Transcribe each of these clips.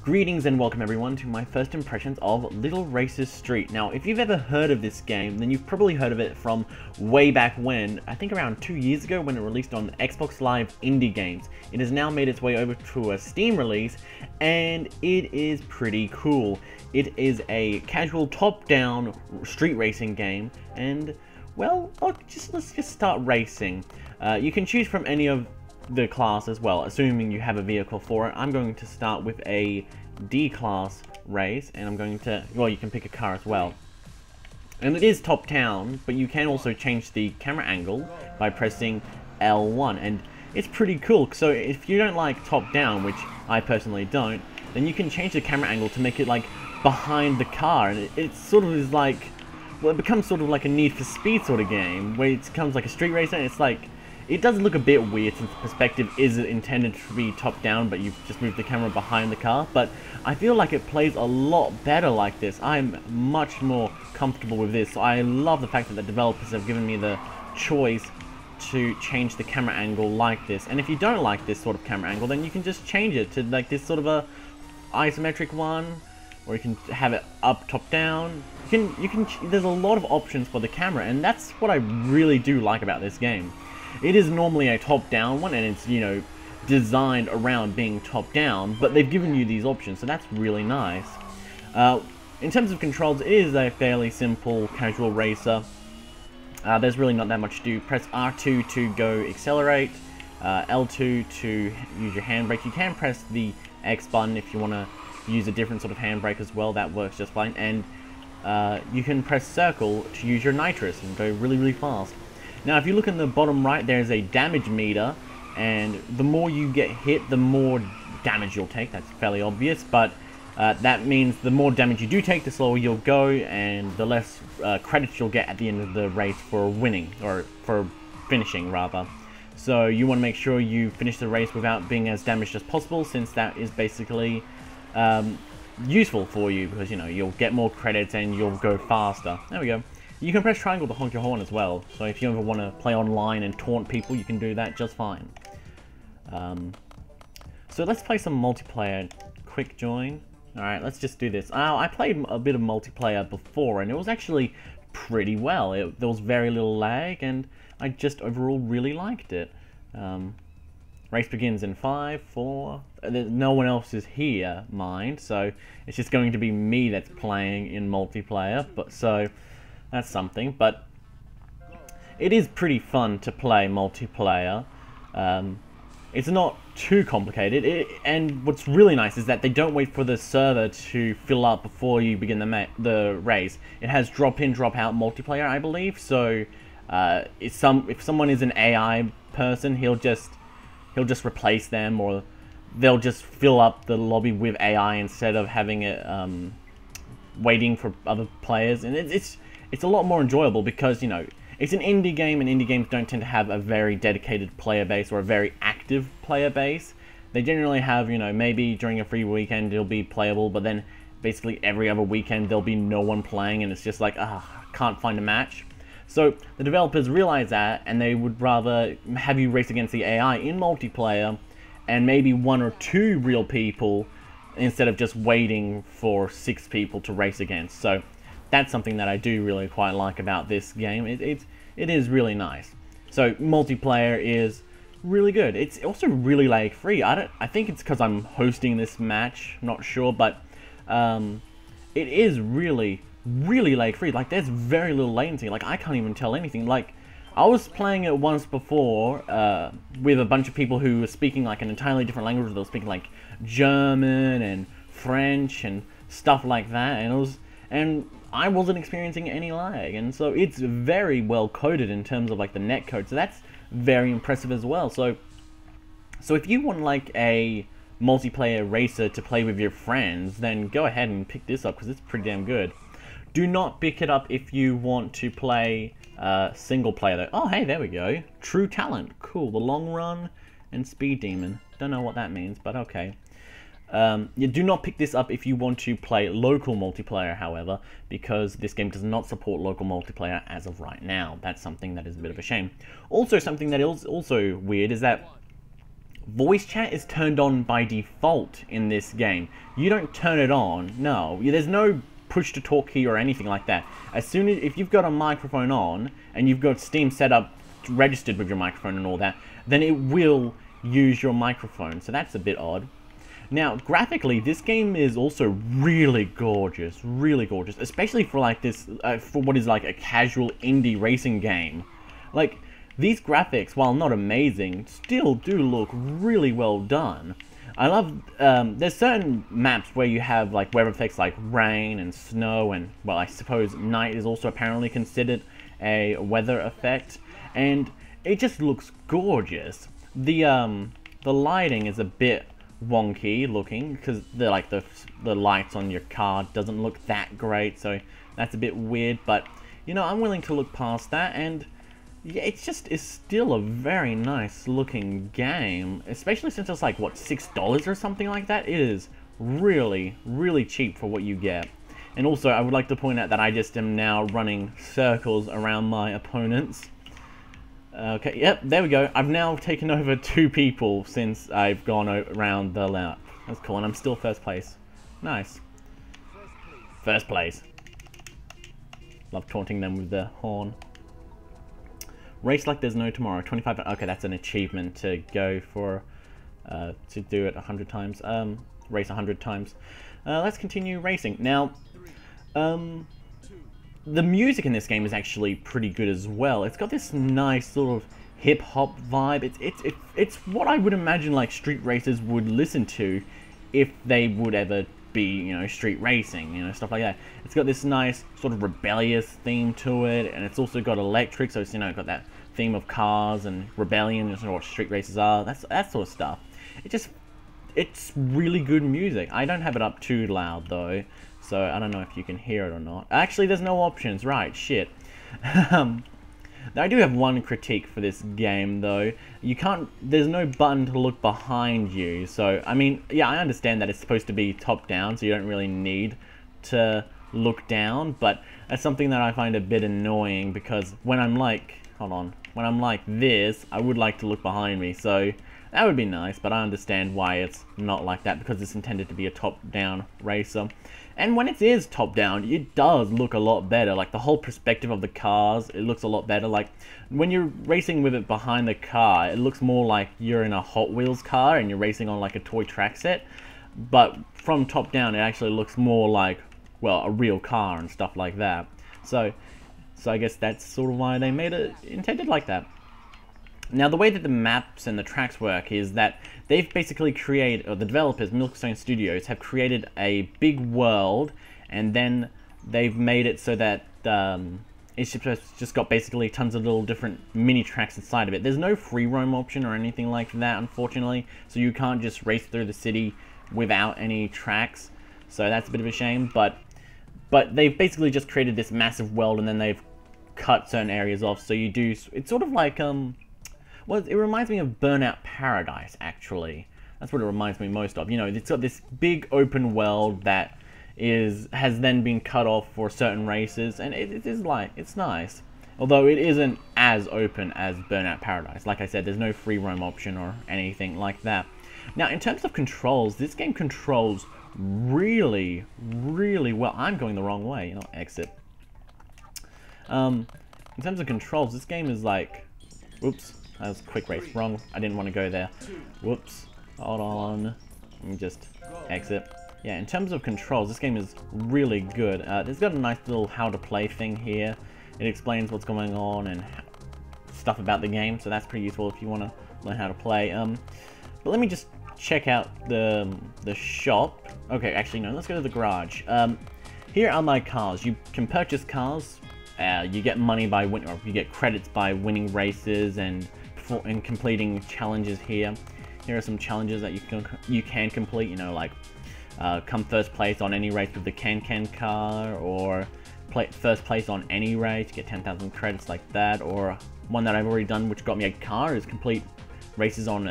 Greetings and welcome everyone to my first impressions of Little Racers Street. Now, if you've ever heard of this game, then you've probably heard of it from way back when, I think around 2 years ago when it released on Xbox Live Indie Games. It has now made its way over to a Steam release, and it is pretty cool. It is a casual top-down street racing game, and, well, let's just start racing. You can choose from any of the class as well, assuming you have a vehicle for it. I'm going to start with a D-class race, and I'm going to, well, you can pick a car as well. And it is top-down, but you can also change the camera angle by pressing L1, and it's pretty cool. So if you don't like top-down, which I personally don't, then you can change the camera angle to make it like behind the car, and it sort of is like, well, it becomes sort of like a Need for Speed sort of game, where it becomes like a street racer, and it's like, it does look a bit weird since the perspective is intended to be top-down, but you've just moved the camera behind the car. But I feel like it plays a lot better like this. I'm much more comfortable with this. So I love the fact that the developers have given me the choice to change the camera angle like this. And if you don't like this sort of camera angle, then you can just change it to like this sort of a isometric one, or you can have it up, top, down. There's a lot of options for the camera, and that's what I really do like about this game. It is normally a top-down one, and it's, you know, designed around being top-down, but they've given you these options, so that's really nice. In terms of controls, it is a fairly simple, casual racer. There's really not that much to do. Press R2 to go accelerate, L2 to use your handbrake. You can press the X button if you want to use a different sort of handbrake as well, that works just fine. And you can press circle to use your nitrous and go really, really fast. Now, if you look in the bottom right, there's a damage meter, and the more you get hit, the more damage you'll take. That's fairly obvious, but that means the more damage you do take, the slower you'll go, and the less credits you'll get at the end of the race for winning, or for finishing, rather. So you want to make sure you finish the race without being as damaged as possible, since that is basically useful for you, because, you know, you'll get more credits and you'll go faster. There we go. You can press triangle to honk your horn as well, so if you ever want to play online and taunt people, you can do that just fine. So let's play some multiplayer. Quick join. Alright, let's just do this. I played a bit of multiplayer before, and it was actually pretty well. There was very little lag, and I just overall really liked it. Race begins in 5, 4... No one else is here, mind, so it's just going to be me that's playing in multiplayer, but so... That's something, but it is pretty fun to play multiplayer. It's not too complicated, and what's really nice is that they don't wait for the server to fill up before you begin the race. It has drop-in, drop-out multiplayer, I believe, so if someone is an AI person, he'll just replace them, or they'll just fill up the lobby with AI instead of having it waiting for other players, and it's a lot more enjoyable because, you know, it's an indie game, and indie games don't tend to have a very dedicated player base or a very active player base. They generally have, you know, maybe during a free weekend it'll be playable, but then basically every other weekend there'll be no one playing, and it's just like, can't find a match. So the developers realize that, and they would rather have you race against the AI in multiplayer, and maybe 1 or 2 real people, instead of just waiting for 6 people to race against. So that's something that I do really quite like about this game. It is really nice. So multiplayer is really good. It's also really lag free. I think it's because I'm hosting this match. Not sure, but it is really lag free. Like, there's very little latency. Like, I can't even tell anything. Like, I was playing it once before with a bunch of people who were speaking like an entirely different language. They were speaking like German and French and stuff like that, and I wasn't experiencing any lag, and so it's very well coded in terms of like the netcode, so that's very impressive as well. So if you want like a multiplayer racer to play with your friends, then go ahead and pick this up because it's pretty damn good. Do not pick it up if you want to play single player though. Oh hey, there we go. True Talent, cool. The Long Run and Speed Demon. Don't know what that means, but okay. You do not pick this up if you want to play local multiplayer, however, because this game does not support local multiplayer as of right now. That's something that is a bit of a shame. Also, something that is also weird is that voice chat is turned on by default in this game. You don't turn it on, no. There's no push to talk key or anything like that. As soon as, if you've got a microphone on, and you've got Steam set up, registered with your microphone and all that, then it will use your microphone, so that's a bit odd. Now, graphically, this game is also really gorgeous, especially for like this, for what is like a casual indie racing game. Like, these graphics, while not amazing, still do look really well done. I love, there's certain maps where you have like weather effects like rain and snow and, well, I suppose night is also apparently considered a weather effect, and it just looks gorgeous. The lighting is a bit wonky looking because the lights on your car doesn't look that great, so that's a bit weird, but you know, I'm willing to look past that, and yeah, it's still a very nice looking game, especially since it's like, what, $6 or something like that. It is really, really cheap for what you get. And also, I would like to point out that I just am now running circles around my opponents. Okay, yep, there we go. I've now taken over 2 people since I've gone around the lap. That's cool, and I'm still first place. Nice. First place. Love taunting them with the horn. Race like there's no tomorrow. 25. Okay, that's an achievement to go for, to do it 100 times. Race 100 times. Let's continue racing. Now, the music in this game is actually pretty good as well. It's got this nice sort of hip-hop vibe. It's what I would imagine like street racers would listen to if they would ever be, you know, street racing, you know, stuff like that. It's got this nice sort of rebellious theme to it, and it's also got electric, so it's, you know, got that theme of cars and rebellion, and sort of what street racers are, that sort of stuff. It's really good music. I don't have it up too loud though, so I don't know if you can hear it or not. Actually, there's no options, right, shit. I do have one critique for this game though. There's no button to look behind you, so, I mean, yeah, I understand that it's supposed to be top down, so you don't really need to look down, but that's something that I find a bit annoying, because when I'm like, when I'm like this, I would like to look behind me, so that would be nice, but I understand why it's not like that, because it's intended to be a top-down racer. And when it is top-down, it does look a lot better. Like, the whole perspective of the cars, it looks a lot better. Like, when you're racing with it behind the car, it looks more like you're in a Hot Wheels car and you're racing on, like, a toy track set. But from top-down, it actually looks more like, well, a real car and stuff like that. So I guess that's sort of why they made it intended like that. Now, the way that the maps and the tracks work is that they've basically created, or the developers, Milestone Studios, have created a big world, and then they've made it so that it's just got basically tons of little different mini tracks inside of it. There's no free roam option or anything like that, unfortunately, so you can't just race through the city without any tracks, so that's a bit of a shame, but they've basically just created this massive world, and then they've cut certain areas off, so you do, it's sort of like, well, it reminds me of Burnout Paradise, actually. That's what it reminds me most of. You know, it's got this big open world that has then been cut off for certain races, and it's nice. Although it isn't as open as Burnout Paradise. Like I said, there's no free roam option or anything like that. Now, in terms of controls, this game controls really, really well. I'm going the wrong way, you know, exit. In terms of controls, this game is like, whoops. That was a quick race. Wrong. I didn't want to go there. Whoops. Hold on. Let me just exit. Yeah, in terms of controls, this game is really good. It's got a nice little how to play thing here. It explains what's going on and stuff about the game, so that's pretty useful if you want to learn how to play. But let me just check out the shop. Okay, actually no, let's go to the garage. Here are my cars. You can purchase cars. You get money by winning, or you get credits by winning races and completing challenges here. Here are some challenges that you can complete, you know, like come first place on any race with the Can car, or first place on any race, get 10,000 credits like that, or one that I've already done which got me a car is complete races on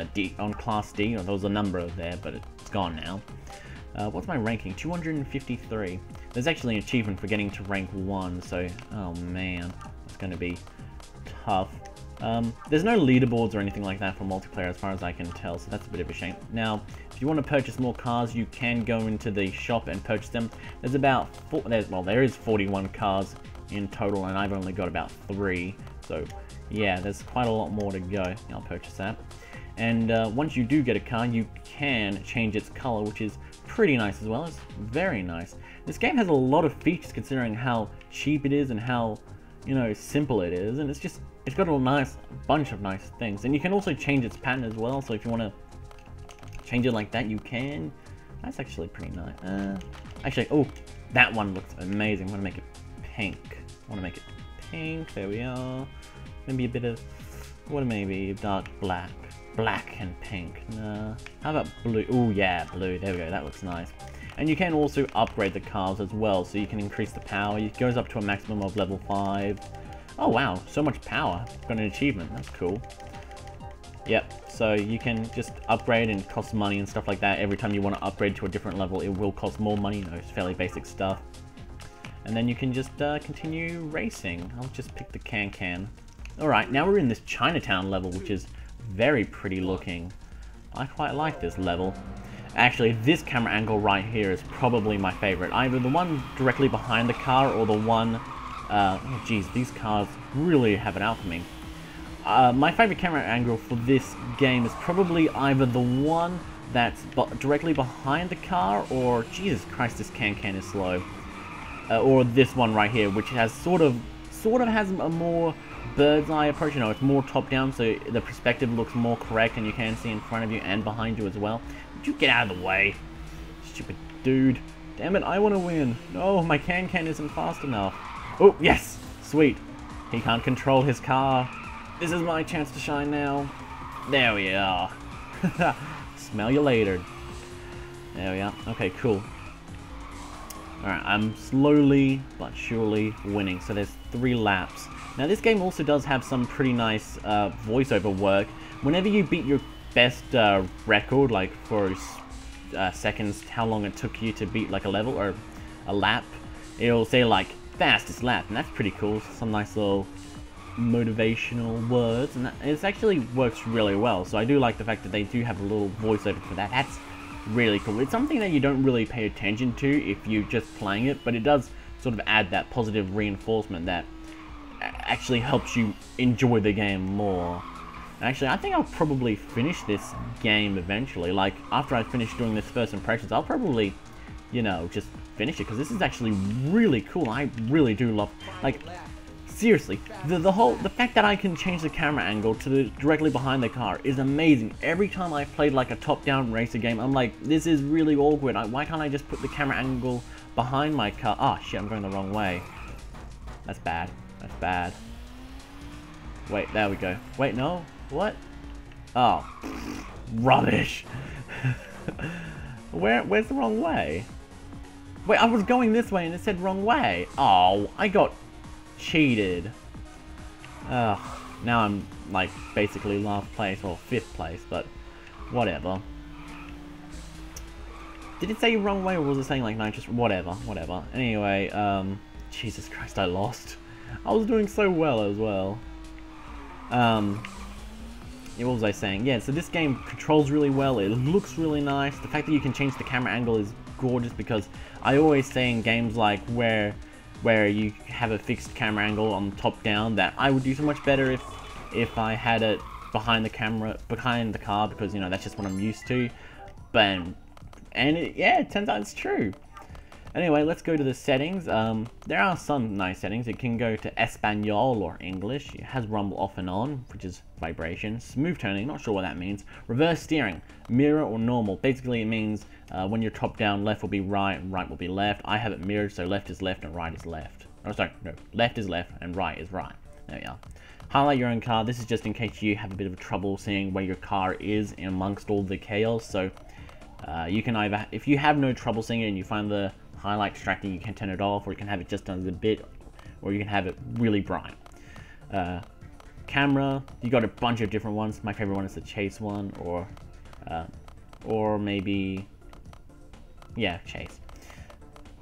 Class D. There was a number there, but it's gone now. What's my ranking? 253. There's actually an achievement for getting to rank 1, so, oh man, it's going to be tough. There's no leaderboards or anything like that for multiplayer as far as I can tell, so that's a bit of a shame. Now, if you want to purchase more cars, you can go into the shop and purchase them. There's about, there is 41 cars in total, and I've only got about 3, so yeah, there's quite a lot more to go. I'll purchase that. And once you do get a car, you can change its color, which is pretty nice as well. It's very nice. This game has a lot of features considering how cheap it is and how, you know, simple it is, and it's got a bunch of nice things. And you can also change its pattern as well, so if you want to change it like that, you can. That's actually pretty nice. Actually, oh, that one looks amazing. I want to make it pink. There we are. Maybe a bit of, what, maybe dark black. Black and pink. Nah. How about blue? Oh yeah, blue. There we go. That looks nice. And you can also upgrade the cars as well, so you can increase the power. It goes up to a maximum of level 5. Oh wow, so much power. Got an achievement. That's cool. Yep, so you can just upgrade and cost money and stuff like that. Every time you want to upgrade to a different level, it will cost more money. You know, it's fairly basic stuff. And then you can just continue racing. I'll just pick the Can-Can. Alright, now we're in this Chinatown level, which is very pretty looking. I quite like this level. Actually, this camera angle right here is probably my favorite. Either the one directly behind the car or the one... oh geez, these cars really have it out for me. My favorite camera angle for this game is probably either the one that's directly behind the car, or Jesus Christ, this Can-Can is slow. Or this one right here, which has sort of has a more bird's eye approach. You know, it's more top down, so the perspective looks more correct, and you can see in front of you and behind you as well. Would you get out of the way, stupid dude? Damn it, I want to win. No, my Can-Can isn't fast enough. Oh yes, sweet. He can't control his car. This is my chance to shine now. There we are. Smell you later. There we are. Okay, cool. Alright, I'm slowly but surely winning. So there's 3 laps. Now this game also does have some pretty nice voiceover work. Whenever you beat your best record, like for seconds, how long it took you to beat like a level or a lap, it'll say like fastest lap, and that's pretty cool. Some nice little motivational words, and it actually works really well. So I do like the fact that they do have a little voiceover for that. That's really cool. It's something that you don't really pay attention to if you're just playing it, but it does sort of add that positive reinforcement that actually helps you enjoy the game more. Actually, I think I'll probably finish this game eventually. Like, after I finish doing this first impressions, I'll probably, you know, just finish it, because this is actually really cool. I really do love, like, seriously, the fact that I can change the camera angle to directly behind the car is amazing. Every time I've played like a top-down racer game, I'm like, this is really awkward. Why can't I just put the camera angle behind my car? Oh shit, I'm going the wrong way. That's bad. That's bad. Wait, there we go. Wait, no? What? Oh, rubbish. Where's the wrong way? Wait, I was going this way and it said wrong way. Oh, I got cheated. Ugh, now I'm like basically last place or 5th place, but whatever. Did it say wrong way or was it saying like nitrous? Whatever. Anyway, Jesus Christ, I lost. I was doing so well as well. What was I saying? Yeah, so this game controls really well, it looks really nice. The fact that you can change the camera angle is gorgeous, because I always say in games like where you have a fixed camera angle on top down, that I would do so much better if I had it behind the car, because, you know, that's just what I'm used to. But yeah, it turns out it's true. Anyway, let's go to the settings. There are some nice settings. It can go to Espanol or English. It has rumble off and on, which is vibration. Smooth turning, not sure what that means. Reverse steering, mirror or normal. Basically, it means when you're top down, left will be right and right will be left. I have it mirrored, so left is left and right is left. Oh, sorry, no, left is left and right is right. There we are. Highlight your own car. This is just in case you have a bit of trouble seeing where your car is in amongst all the chaos. So you can either, if you have no trouble seeing it and you find the highlight distracting, you can turn it off, or you can have it just as a bit, or you can have it really bright. Camera, you got a bunch of different ones. My favorite one is the chase one, or maybe, yeah, chase.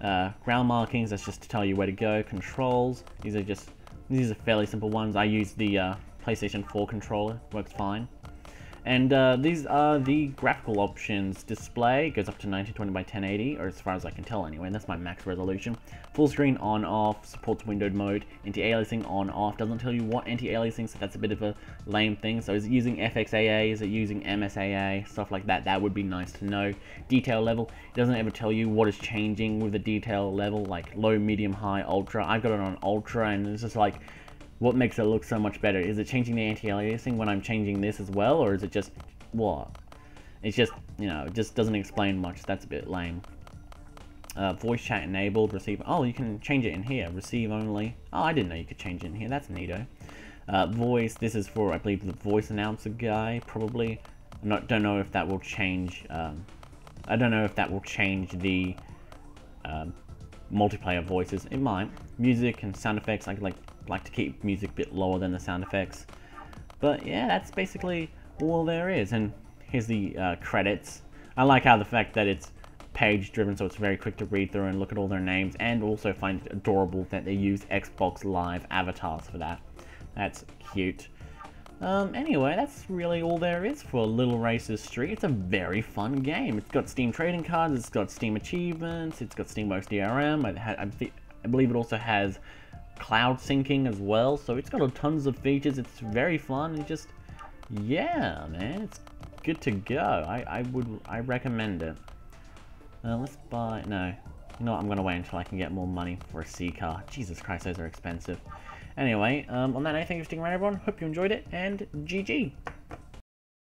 Ground markings, that's just to tell you where to go. Controls, these are fairly simple ones. I use the PlayStation 4 controller, works fine. And these are the graphical options. Display goes up to 1920 by 1080, or as far as I can tell anyway, and that's my max resolution. Full screen on off, supports windowed mode. Anti-aliasing on off, doesn't tell you what anti-aliasing, so that's a bit of a lame thing. So is it using FXAA, is it using MSAA, stuff like that, that would be nice to know. Detail level, it doesn't ever tell you what is changing with the detail level, like low, medium, high, ultra. I've got it on ultra, and it's just like, what makes it look so much better? Is it changing the anti-aliasing when I'm changing this as well, or is it just, what? It's just, you know, it just doesn't explain much. That's a bit lame. Voice chat enabled, receive, oh, you can change it in here, receive only. Oh, I didn't know you could change it in here, that's neato. Voice, this is for, I believe, the voice announcer guy, probably. Don't know if that will change, I don't know if that will change the multiplayer voices. It might. Music and sound effects, I like to keep music a bit lower than the sound effects. But yeah, that's basically all there is. And here's the credits. I like how the fact that it's page driven, so it's very quick to read through and look at all their names, and also find it adorable that they use Xbox Live avatars for that. That's cute. Anyway, that's really all there is for Little Racers Street. It's a very fun game. It's got Steam trading cards, it's got Steam achievements, it's got Steamworks DRM. I believe it also has cloud syncing as well, so it's got tons of features. It's very fun, and just, yeah, man, it's good to go. I recommend it. Let's buy, no, you know what, I'm gonna wait until I can get more money for a C car. Jesus Christ, those are expensive. Anyway, on that note, thank you for sticking around, everyone. Hope you enjoyed it, and GG.